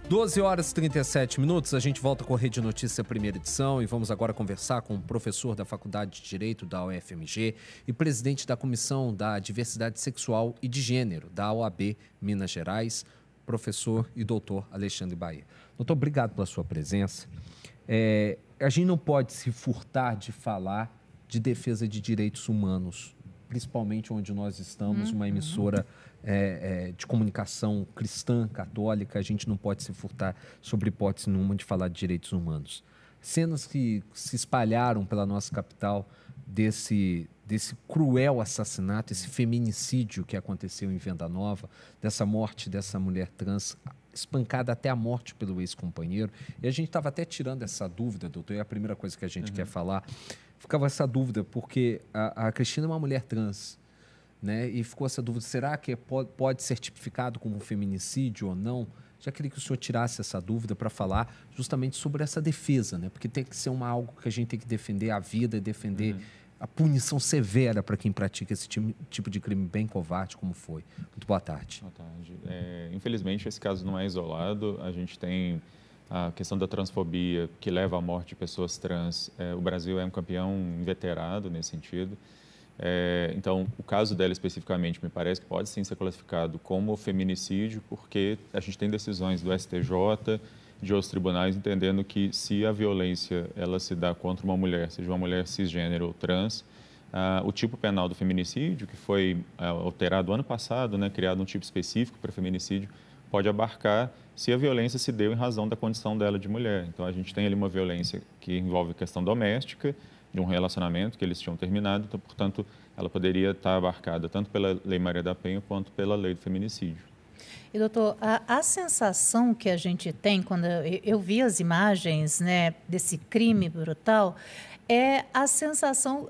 12 horas e 37 minutos, a gente volta com a Rede Notícia primeira edição e vamos agora conversar com o professor da Faculdade de Direito da UFMG e presidente da Comissão da Diversidade Sexual e de Gênero da OAB Minas Gerais, professor e doutor Alexandre Bahia. Doutor, obrigado pela sua presença. A gente não pode se furtar de falar de defesa de direitos humanos, principalmente onde nós estamos, uma emissora de comunicação cristã, católica. A gente não pode se furtar sobre hipótese nenhuma de falar de direitos humanos. Cenas que se espalharam pela nossa capital desse cruel assassinato, esse feminicídio que aconteceu em Venda Nova, dessa morte dessa mulher trans, espancada até a morte pelo ex-companheiro. E a gente estava até tirando essa dúvida, doutor, é a primeira coisa que a gente quer falar. Ficava essa dúvida, porque a Cristina é uma mulher trans, né? E ficou essa dúvida, será que pode ser tipificado como um feminicídio ou não? Já queria que o senhor tirasse essa dúvida para falar justamente sobre essa defesa, né? Porque tem que ser algo que a gente tem que defender a vida e defender a punição severa para quem pratica esse tipo de crime bem covarde, como foi. Muito boa tarde. Boa tarde. Infelizmente, esse caso não é isolado. A gente tem a questão da transfobia, que leva à morte de pessoas trans. O Brasil é um campeão inveterado nesse sentido. Então, o caso dela especificamente me parece que pode sim ser classificado como feminicídio, porque a gente tem decisões do STJ, de outros tribunais, entendendo que se a violência ela se dá contra uma mulher, seja uma mulher cisgênero ou trans, o tipo penal do feminicídio, que foi alterado ano passado, né, criado um tipo específico para feminicídio, pode abarcar se a violência se deu em razão da condição dela de mulher. Então, a gente tem ali uma violência que envolve questão doméstica, de um relacionamento que eles tinham terminado, então, portanto, ela poderia estar abarcada tanto pela Lei Maria da Penha quanto pela Lei do Feminicídio. E, doutor, a sensação que a gente tem quando eu vi as imagens, né, desse crime brutal, é a sensação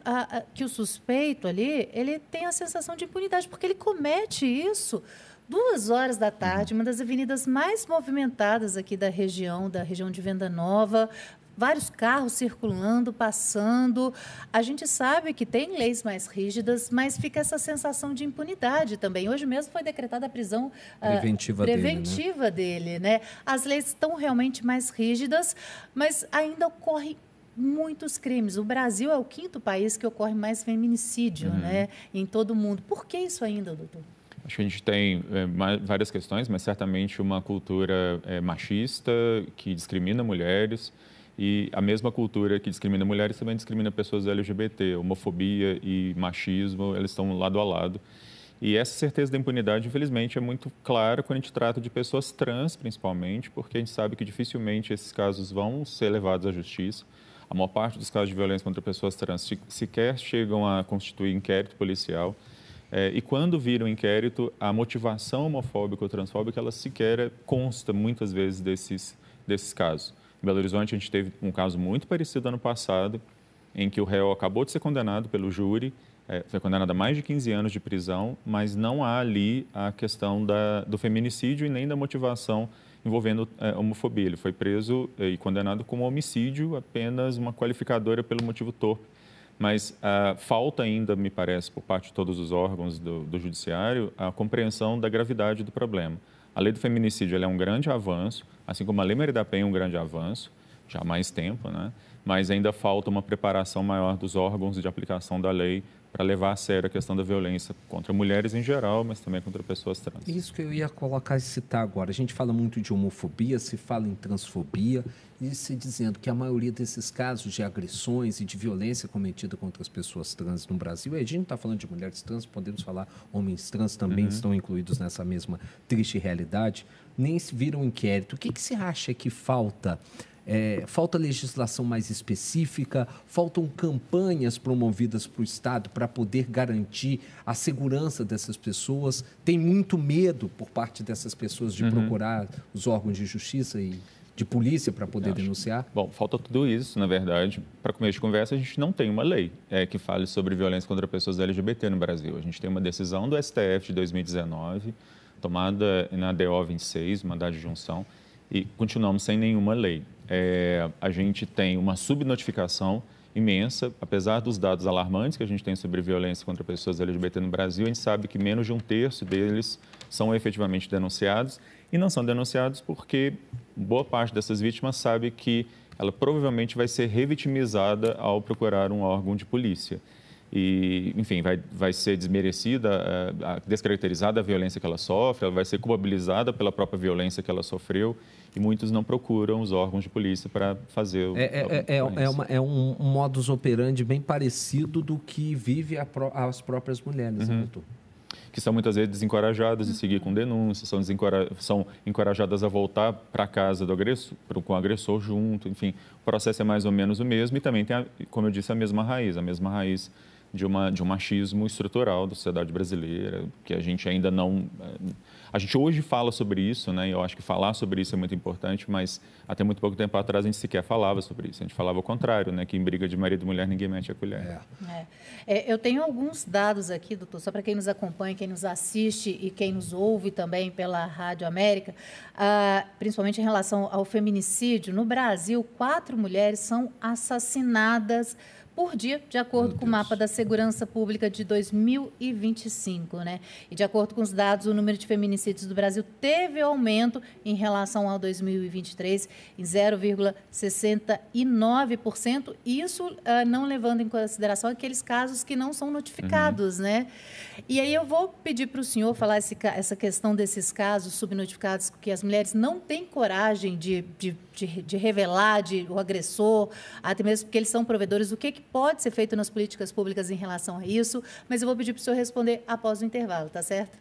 que o suspeito ali, ele tem a sensação de impunidade, porque ele comete isso 2 horas da tarde, uma das avenidas mais movimentadas aqui da região de Venda Nova, vários carros circulando, passando. A gente sabe que tem leis mais rígidas, mas fica essa sensação de impunidade também. Hoje mesmo foi decretada a prisão preventiva dele, né? As leis estão realmente mais rígidas, mas ainda ocorrem muitos crimes. O Brasil é o 5º país que ocorre mais feminicídio, né, em todo o mundo. Por que isso ainda, doutor? Acho que a gente tem várias questões, mas certamente uma cultura machista que discrimina mulheres. E a mesma cultura que discrimina mulheres também discrimina pessoas LGBT. Homofobia e machismo, eles estão lado a lado. E essa certeza da impunidade, infelizmente, é muito clara quando a gente trata de pessoas trans, principalmente, porque a gente sabe que dificilmente esses casos vão ser levados à justiça. A maior parte dos casos de violência contra pessoas trans sequer chegam a constituir inquérito policial. E quando vira um inquérito, a motivação homofóbica ou transfóbica, ela sequer consta, muitas vezes, desses casos. Em Belo Horizonte, a gente teve um caso muito parecido ano passado, em que o réu acabou de ser condenado pelo júri, foi condenado a mais de 15 anos de prisão, mas não há ali a questão do feminicídio e nem da motivação envolvendo homofobia. Ele foi preso e condenado como homicídio, apenas uma qualificadora pelo motivo torpe. Mas falta ainda, me parece, por parte de todos os órgãos do judiciário, a compreensão da gravidade do problema. A lei do feminicídio ela é um grande avanço, assim como a Lei Maria da Penha é um grande avanço, já há mais tempo, né? Mas ainda falta uma preparação maior dos órgãos de aplicação da lei para levar a sério a questão da violência contra mulheres em geral, mas também contra pessoas trans. Isso que eu ia colocar e citar agora. A gente fala muito de homofobia, se fala em transfobia, e se dizendo que a maioria desses casos de agressões e de violência cometida contra as pessoas trans no Brasil, a gente não está falando de mulheres trans, podemos falar homens trans também estão incluídos nessa mesma triste realidade, nem se vira um inquérito. O que você acha que falta? Falta legislação mais específica, faltam campanhas promovidas para o Estado para poder garantir a segurança dessas pessoas. Tem muito medo por parte dessas pessoas de procurar os órgãos de justiça e de polícia para poder denunciar? Bom, falta tudo isso, na verdade. Para começo de conversa, a gente não tem uma lei que fale sobre violência contra pessoas LGBT no Brasil. A gente tem uma decisão do STF de 2019, tomada na DO 26, mandado de junção, e continuamos sem nenhuma lei. A gente tem uma subnotificação imensa, apesar dos dados alarmantes que a gente tem sobre violência contra pessoas LGBT no Brasil, a gente sabe que menos de 1/3 deles são efetivamente denunciados, e não são denunciados porque boa parte dessas vítimas sabe que ela provavelmente vai ser revitimizada ao procurar um órgão de polícia. E, enfim, vai ser desmerecida, descaracterizada a violência que ela sofre, ela vai ser culpabilizada pela própria violência que ela sofreu, e muitos não procuram os órgãos de polícia para fazer É um modus operandi bem parecido do que vive as próprias mulheres, né, doutor? Que são muitas vezes desencorajadas de seguir com denúncias, são encorajadas a voltar para casa do agressor, com o agressor junto, enfim, o processo é mais ou menos o mesmo e também tem, como eu disse, a mesma raiz de um machismo estrutural da sociedade brasileira, que a gente ainda não... A gente hoje fala sobre isso, né? E eu acho que falar sobre isso é muito importante, mas até muito pouco tempo atrás a gente sequer falava sobre isso. A gente falava o contrário, né? Que em briga de marido e mulher ninguém mete a colher. Eu tenho alguns dados aqui, doutor, só para quem nos acompanha, quem nos assiste e quem nos ouve também pela Rádio América, principalmente em relação ao feminicídio. No Brasil, 4 mulheres são assassinadas por dia, de acordo com o mapa da Segurança Pública de 2025, né? E de acordo com os dados, o número de feminicídios do Brasil teve aumento em relação ao 2023 em 0,69%, isso não levando em consideração aqueles casos que não são notificados, né? E aí eu vou pedir para o senhor falar essa questão desses casos subnotificados, que as mulheres não têm coragem de revelar o agressor, até mesmo porque eles são provedores. O que pode ser feito nas políticas públicas em relação a isso? Mas eu vou pedir para o senhor responder após o intervalo, tá certo?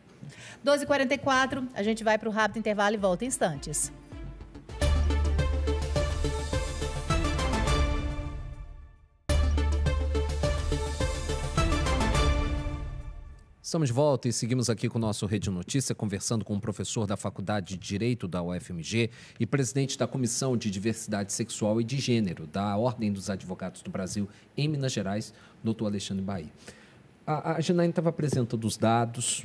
12h44, a gente vai para o rápido intervalo e volta em instantes. Estamos de volta e seguimos aqui com o nosso Rede Notícia, conversando com o professor da Faculdade de Direito da UFMG e presidente da Comissão de Diversidade Sexual e de Gênero da Ordem dos Advogados do Brasil em Minas Gerais, doutor Alexandre Bahia. A Janaína estava apresentando os dados,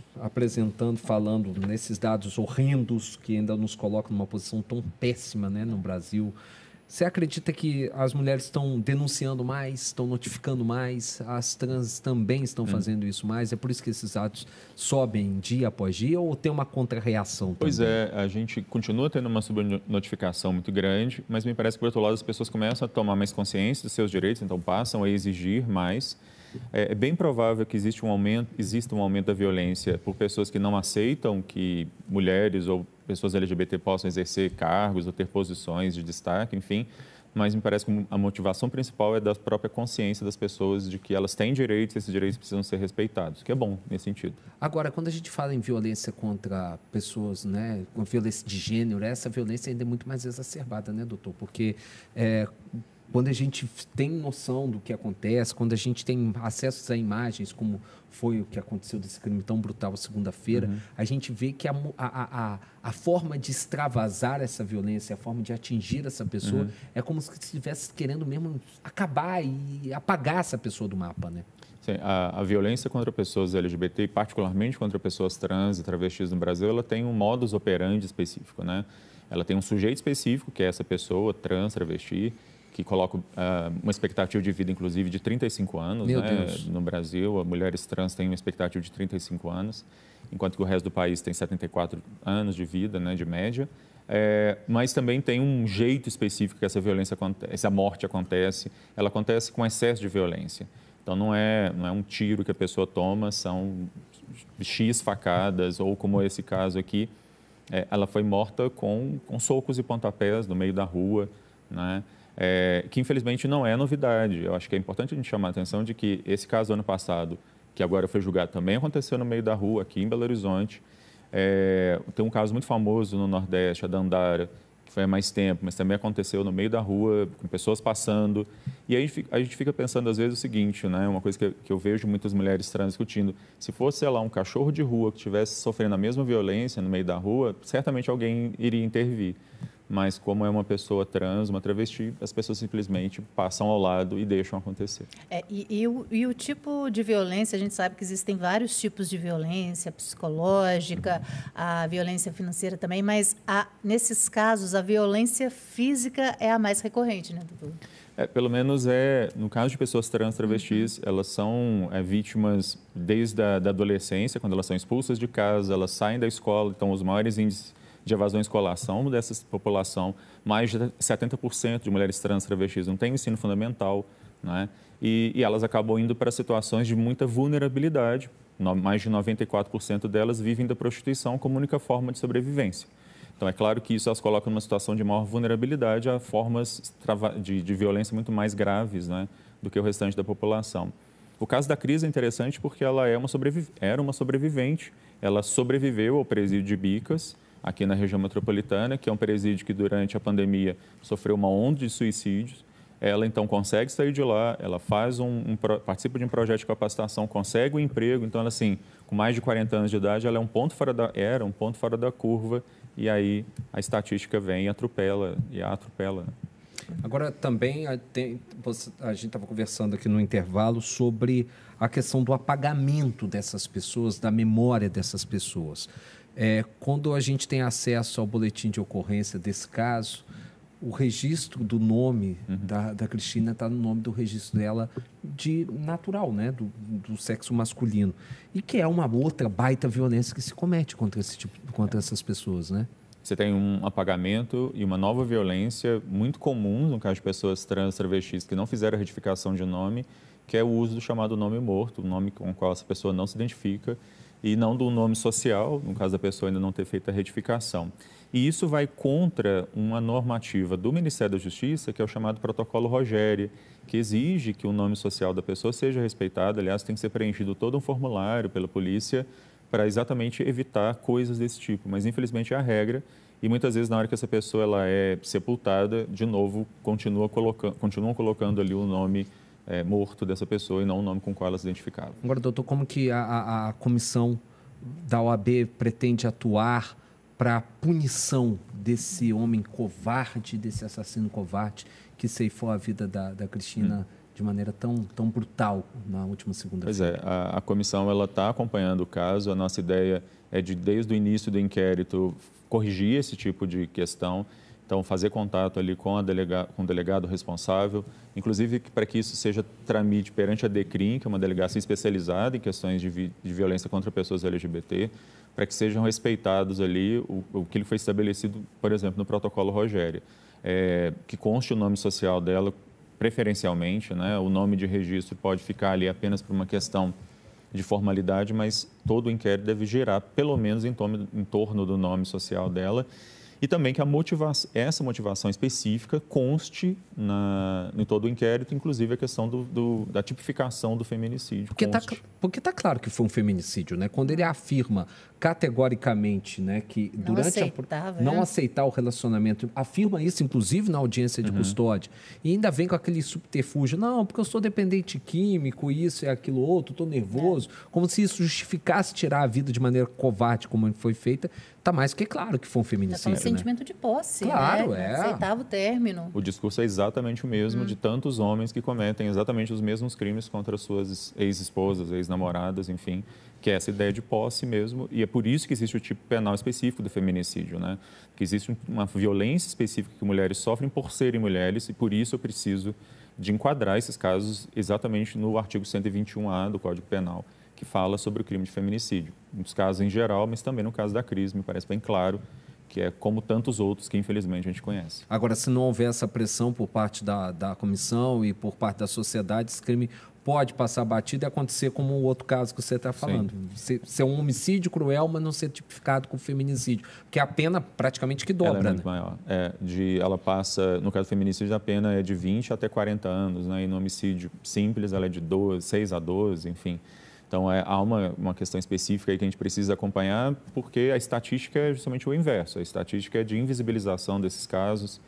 falando nesses dados horrendos que ainda nos colocam numa posição tão péssima, né, no Brasil. Você acredita que as mulheres estão denunciando mais, estão notificando mais, as trans também estão fazendo isso mais? É por isso que esses dados sobem dia após dia ou tem uma contra-reação também? Pois é, a gente continua tendo uma subnotificação muito grande, mas me parece que, por outro lado, as pessoas começam a tomar mais consciência dos seus direitos, então passam a exigir mais. É bem provável que exista um aumento da violência por pessoas que não aceitam que mulheres ou pessoas LGBT possam exercer cargos ou ter posições de destaque, enfim. Mas me parece que a motivação principal é da própria consciência das pessoas de que elas têm direitos e esses direitos precisam ser respeitados, que é bom nesse sentido. Agora, quando a gente fala em violência contra pessoas, né, com violência de gênero, essa violência ainda é muito mais exacerbada, né, doutor? Porque quando a gente tem noção do que acontece, quando a gente tem acesso a imagens, como foi o que aconteceu desse crime tão brutal segunda-feira, a gente vê que a forma de extravasar essa violência, a forma de atingir essa pessoa, é como se estivesse querendo mesmo acabar e apagar essa pessoa do mapa, né? Sim, a violência contra pessoas LGBT, e particularmente contra pessoas trans e travestis no Brasil, ela tem um modus operandi específico, né? Ela tem um sujeito específico, que é essa pessoa trans, travesti, que coloca uma expectativa de vida, inclusive, de 35 anos. Meu né? Deus. No Brasil, as mulheres trans têm uma expectativa de 35 anos, enquanto que o resto do país tem 74 anos de vida, né, de média. Mas também tem um jeito específico que essa violência essa morte acontece. Ela acontece com excesso de violência. Então, não é um tiro que a pessoa toma, são X facadas, ou como esse caso aqui, ela foi morta com socos e pontapés no meio da rua, né? Que infelizmente não é novidade. Eu acho que é importante a gente chamar a atenção de que esse caso ano passado, que agora foi julgado, também aconteceu no meio da rua, aqui em Belo Horizonte. Tem um caso muito famoso no Nordeste, a Dandara, que foi há mais tempo, mas também aconteceu no meio da rua, com pessoas passando. E aí a gente fica pensando, às vezes, o seguinte, né? Uma coisa que eu vejo muitas mulheres trans discutindo: se fosse, sei lá, um cachorro de rua que estivesse sofrendo a mesma violência no meio da rua, certamente alguém iria intervir. Mas como é uma pessoa trans, uma travesti, as pessoas simplesmente passam ao lado e deixam acontecer. E o tipo de violência, a gente sabe que existem vários tipos de violência psicológica, a violência financeira também, mas nesses casos a violência física é a mais recorrente, né, doutor? Pelo menos no caso de pessoas trans, travestis, elas são vítimas desde a da adolescência, quando elas são expulsas de casa, elas saem da escola, então os maiores índices de evasão escolar. São dessa população, mais de 70% de mulheres trans travestis não têm ensino fundamental, né? E elas acabam indo para situações de muita vulnerabilidade. Mais de 94% delas vivem da prostituição como única forma de sobrevivência. Então, é claro que isso as coloca numa situação de maior vulnerabilidade a formas de violência muito mais graves, né, do que o restante da população. O caso da Cris é interessante porque ela era uma sobrevivente. Ela sobreviveu ao presídio de Bicas, aqui na região metropolitana, que é um presídio que, durante a pandemia, sofreu uma onda de suicídios. Ela, então, consegue sair de lá, ela faz participa de um projeto de capacitação, consegue um emprego. Então, ela, assim, com mais de 40 anos de idade, ela era um ponto fora da curva. E aí a estatística vem e atropela, Agora, também, a gente estava conversando aqui no intervalo sobre a questão do apagamento dessas pessoas, da memória dessas pessoas. Quando a gente tem acesso ao boletim de ocorrência desse caso, o registro do nome da Cristina está no nome do registro dela natural, né? do sexo masculino. E que é uma outra baita violência que se comete contra essas pessoas, né? Você tem um apagamento e uma nova violência muito comum no caso de pessoas trans, travestis que não fizeram a retificação de nome, que é o uso do chamado nome morto, o nome com o qual essa pessoa não se identifica, e não do nome social, no caso da pessoa ainda não ter feito a retificação. E isso vai contra uma normativa do Ministério da Justiça, que é o chamado Protocolo Rogéria, que exige que o nome social da pessoa seja respeitado. Aliás, tem que ser preenchido todo um formulário pela polícia para exatamente evitar coisas desse tipo. Mas, infelizmente, é a regra. E, muitas vezes, na hora que essa pessoa ela é sepultada, de novo, continuam colocando ali o nome morto dessa pessoa e não o nome com o qual ela se identificava. Agora, doutor, como que a comissão da OAB pretende atuar para a punição desse homem covarde, desse assassino covarde que ceifou a vida da Cristina de maneira tão brutal na última segunda-feira? Pois é, a comissão está acompanhando o caso. A nossa ideia é desde o início do inquérito, corrigir esse tipo de questão. Então, fazer contato ali com o delegado responsável, inclusive para que isso seja tramite perante a DECRIM, que é uma delegacia especializada em questões de violência contra pessoas LGBT, para que sejam respeitados ali o que foi estabelecido, por exemplo, no protocolo Rogéria, que conste o nome social dela preferencialmente, né? O nome de registro pode ficar ali apenas por uma questão de formalidade, mas todo o inquérito deve girar pelo menos em torno do nome social dela. E também que essa motivação específica conste em todo o inquérito, inclusive a questão da tipificação do feminicídio. Porque está claro que foi um feminicídio, né? Quando ele afirma categoricamente, né, que não aceitar o relacionamento, afirma isso inclusive na audiência de custódia, e ainda vem com aquele subterfúgio, não, porque eu sou dependente químico, isso é aquilo outro, estou nervoso, como se isso justificasse tirar a vida de maneira covarde como foi feita. Está mais que claro que foi um feminicídio, né? Sentimento de posse, claro, né? Aceitava o término. O discurso é exatamente o mesmo de tantos homens que cometem exatamente os mesmos crimes contra suas ex-esposas, ex-namoradas, enfim, que é essa ideia de posse mesmo, e é por isso que existe o tipo penal específico do feminicídio, né? Que existe uma violência específica que mulheres sofrem por serem mulheres, e por isso eu preciso de enquadrar esses casos exatamente no artigo 121A do Código Penal, que fala sobre o crime de feminicídio. Nos casos em geral, mas também no caso da Cris, me parece bem claro, que é como tantos outros que, infelizmente, a gente conhece. Agora, se não houver essa pressão por parte da comissão e por parte da sociedade, esse crime pode passar batido e acontecer como o outro caso que você está falando. Ser um homicídio cruel, mas não ser tipificado com feminicídio. Porque a pena praticamente que dobra, ela é muito maior. Ela passa, no caso do feminicídio, a pena é de 20 até 40 anos, né? E no homicídio simples, ela é de 6 a 12, enfim. Então, há uma questão específica aí que a gente precisa acompanhar, porque a estatística é justamente o inverso. A estatística é de invisibilização desses casos,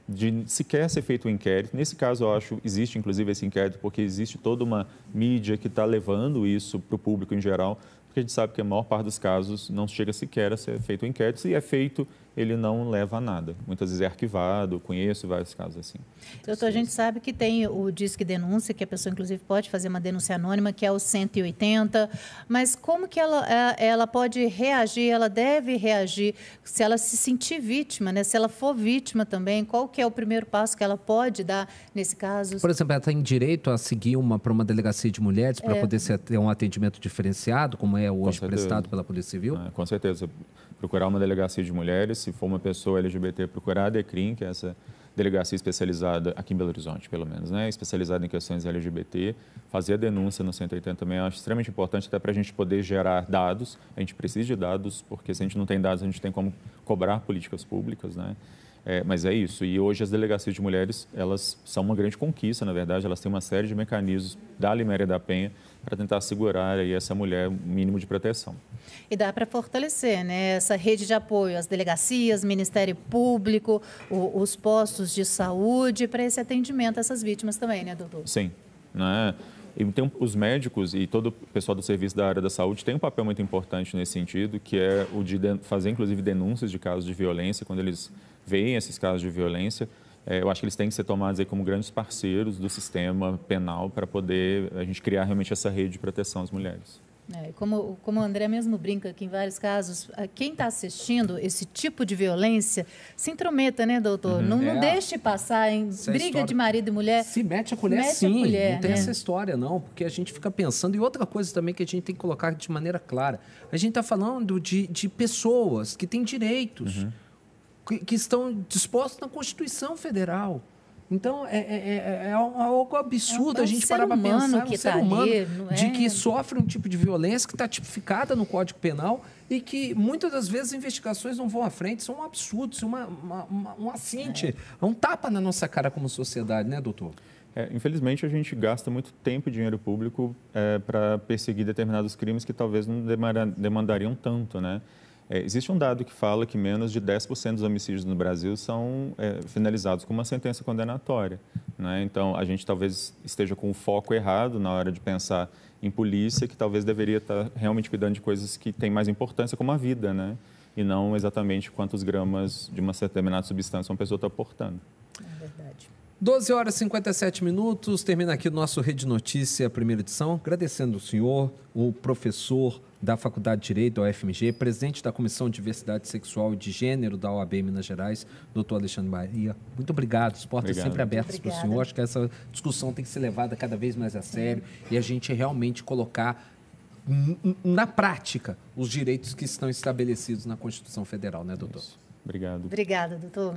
de sequer ser feito um inquérito. Nesse caso, eu acho, existe inclusive esse inquérito, porque existe toda uma mídia que está levando isso para o público em geral, porque a gente sabe que a maior parte dos casos não chega sequer a ser feito um inquérito. Se é feito, ele não leva a nada. Muitas vezes é arquivado, conheço vários casos assim. Doutor, a gente sabe que tem o Disque Denúncia, que a pessoa, inclusive, pode fazer uma denúncia anônima, que é o 180, mas como que ela pode reagir, ela deve reagir, se ela se sentir vítima, né? Se ela for vítima também, qual que é o primeiro passo que ela pode dar nesse caso? Por exemplo, ela tem direito a seguir para uma delegacia de mulheres para poder ter um atendimento diferenciado, como é hoje prestado pela Polícia Civil? Com certeza. Procurar uma delegacia de mulheres, se for uma pessoa LGBT, procurar a DECRIM, que é essa delegacia especializada, aqui em Belo Horizonte, pelo menos, né? Especializada em questões LGBT, fazer a denúncia no 180 também, eu acho extremamente importante, até para a gente poder gerar dados. A gente precisa de dados, porque se a gente não tem dados, a gente tem como cobrar políticas públicas, né? Mas é isso. E hoje as delegacias de mulheres, elas são uma grande conquista, na verdade. Elas têm uma série de mecanismos da Lei Maria da Penha para tentar assegurar aí essa mulher um mínimo de proteção. E dá para fortalecer, né, essa rede de apoio, as delegacias, Ministério Público, os postos de saúde, para esse atendimento a essas vítimas também, né, doutor? Sim. Né? E os médicos e todo o pessoal do serviço da área da saúde tem um papel muito importante nesse sentido, que é o de fazer, inclusive, denúncias de casos de violência, quando eles veem esses casos de violência. Eu acho que eles têm que ser tomados aí como grandes parceiros do sistema penal para poder a gente criar realmente essa rede de proteção às mulheres. Como o André mesmo brinca que em vários casos, quem está assistindo esse tipo de violência, se intrometa, né, doutor? Não deixe passar em briga de marido e mulher. Se mete a colher, sim. Não tem essa história, não, porque a gente fica pensando. E outra coisa também que a gente tem que colocar de maneira clara. A gente está falando de pessoas que têm direitos, que estão dispostos na Constituição Federal. Então, é algo absurdo a gente parar para pensar. Que ser humano que sofre um tipo de violência que está tipificada no Código Penal e que, muitas das vezes, as investigações não vão à frente. Isso é um absurdo, isso é um assinte, é um tapa na nossa cara como sociedade, né, doutor? Infelizmente, a gente gasta muito tempo e dinheiro público para perseguir determinados crimes que talvez não demandariam tanto, né? Existe um dado que fala que menos de 10% dos homicídios no Brasil são finalizados com uma sentença condenatória, né? Então, a gente talvez esteja com o foco errado na hora de pensar em polícia, que talvez deveria estar realmente cuidando de coisas que têm mais importância, como a vida, né? E não exatamente quantos gramas de uma determinada substância uma pessoa está portando. É verdade. 12 horas e 57 minutos, termina aqui o nosso Rede Notícia, primeira edição. Agradecendo o senhor, o professor da Faculdade de Direito da UFMG, presidente da Comissão de Diversidade Sexual e de Gênero da OAB Minas Gerais, doutor Alexandre Bahia. Muito obrigado, as portas sempre abertas para o senhor. Acho que essa discussão tem que ser levada cada vez mais a sério e a gente realmente colocar na prática os direitos que estão estabelecidos na Constituição Federal, né, doutor? Isso. Obrigado. Obrigada, doutor.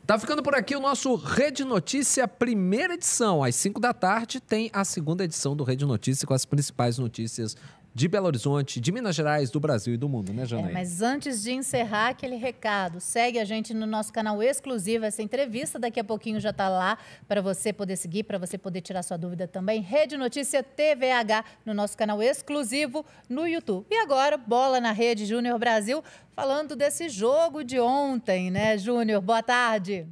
Tá ficando por aqui o nosso Rede Notícia, primeira edição. Às 5 da tarde tem a segunda edição do Rede Notícia com as principais notícias de Belo Horizonte, de Minas Gerais, do Brasil e do mundo, né, Janaína? Mas antes de encerrar aquele recado, segue a gente no nosso canal exclusivo, essa entrevista daqui a pouquinho já está lá para você poder seguir, para você poder tirar sua dúvida também. Rede Notícia TVH no nosso canal exclusivo no YouTube. E agora, bola na rede Júnior Brasil, falando desse jogo de ontem, né, Júnior? Boa tarde.